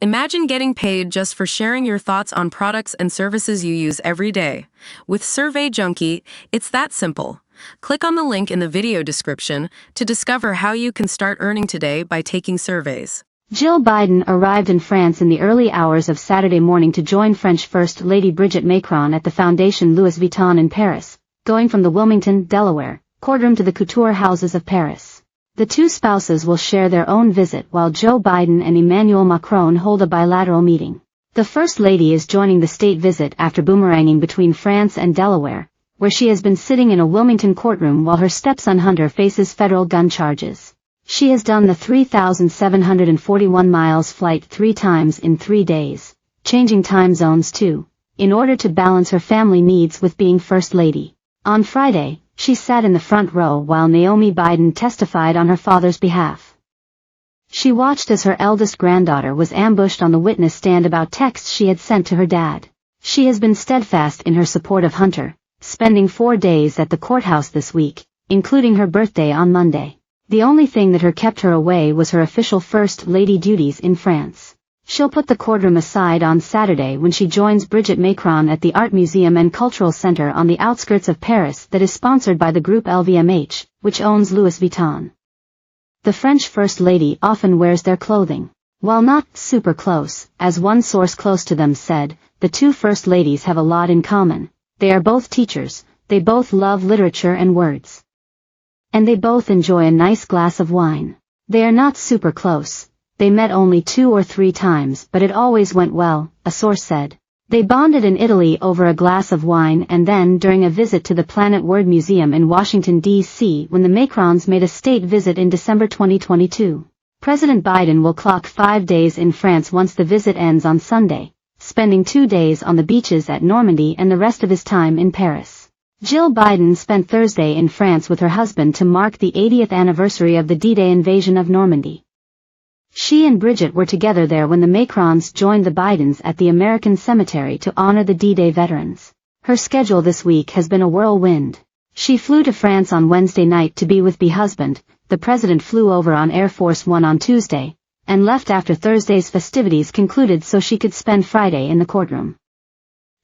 Imagine getting paid just for sharing your thoughts on products and services you use every day. With Survey Junkie, it's that simple. Click on the link in the video description to discover how you can start earning today by taking surveys. Jill Biden arrived in France in the early hours of Saturday morning to join French First Lady Brigitte Macron at the Foundation Louis Vuitton in Paris, going from the Wilmington, Delaware, courtroom to the couture houses of Paris. The two spouses will share their own visit while Joe Biden and Emmanuel Macron hold a bilateral meeting. The First Lady is joining the state visit after boomeranging between France and Delaware, where she has been sitting in a Wilmington courtroom while her stepson Hunter faces federal gun charges. She has done the 3,741 miles flight 3 times in 3 days, changing time zones too, in order to balance her family needs with being First Lady. On Friday, she sat in the front row while Naomi Biden testified on her father's behalf. She watched as her eldest granddaughter was ambushed on the witness stand about texts she had sent to her dad. She has been steadfast in her support of Hunter, spending 4 days at the courthouse this week, including her birthday on Monday. The only thing that kept her away was her official First Lady duties in France. She'll put the courtroom aside on Saturday when she joins Brigitte Macron at the Art Museum and Cultural Center on the outskirts of Paris that is sponsored by the group LVMH, which owns Louis Vuitton. The French First Lady often wears their clothing. While not super close, as one source close to them said, the two First Ladies have a lot in common. They are both teachers, they both love literature and words. And they both enjoy a nice glass of wine. They are not super close. They met only 2 or 3 times, but it always went well, a source said. They bonded in Italy over a glass of wine and then during a visit to the Planet Word Museum in Washington, D.C. when the Macrons made a state visit in December 2022. President Biden will clock 5 days in France once the visit ends on Sunday, spending 2 days on the beaches at Normandy and the rest of his time in Paris. Jill Biden spent Thursday in France with her husband to mark the 80th anniversary of the D-Day invasion of Normandy. She and Brigitte were together there when the Macrons joined the Bidens at the American Cemetery to honor the D-Day veterans. Her schedule this week has been a whirlwind. She flew to France on Wednesday night to be with the husband, the president flew over on Air Force One on Tuesday, and left after Thursday's festivities concluded so she could spend Friday in the courtroom.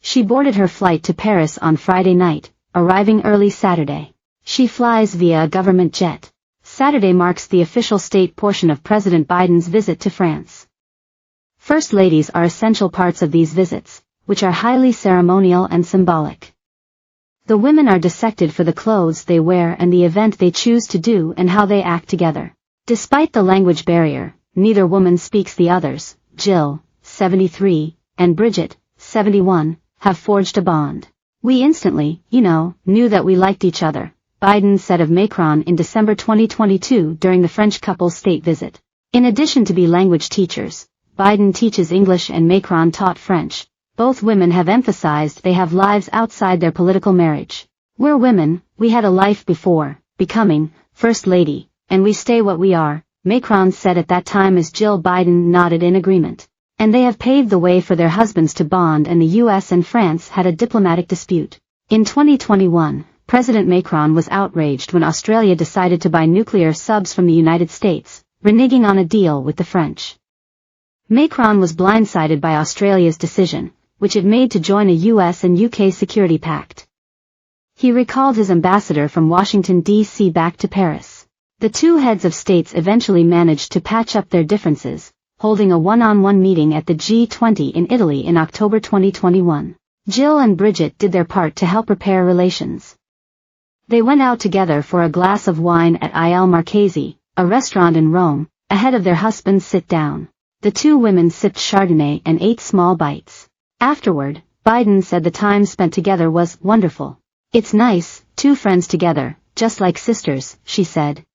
She boarded her flight to Paris on Friday night, arriving early Saturday. She flies via a government jet. Saturday marks the official state portion of President Biden's visit to France. First Ladies are essential parts of these visits, which are highly ceremonial and symbolic. The women are dissected for the clothes they wear and the event they choose to do and how they act together. Despite the language barrier, neither woman speaks the other's. Jill, 73, and Brigitte, 71, have forged a bond. We instantly, knew that we liked each other, Biden said of Macron in December 2022 during the French couple's state visit. In addition to being language teachers, Biden teaches English and Macron taught French. Both women have emphasized they have lives outside their political marriage. We're women, we had a life before becoming First Lady, and we stay what we are, Macron said at that time as Jill Biden nodded in agreement. And they have paved the way for their husbands to bond, and the U.S. and France had a diplomatic dispute. In 2021, President Macron was outraged when Australia decided to buy nuclear subs from the United States, reneging on a deal with the French. Macron was blindsided by Australia's decision, which it made to join a U.S. and UK security pact. He recalled his ambassador from Washington, D.C. back to Paris. The two heads of states eventually managed to patch up their differences, holding a one-on-one meeting at the G20 in Italy in October 2021. Jill and Brigitte did their part to help repair relations. They went out together for a glass of wine at Il Marchese, a restaurant in Rome, ahead of their husbands' sit-down. The two women sipped Chardonnay and ate small bites. Afterward, Biden said the time spent together was wonderful. It's nice, two friends together, just like sisters, she said.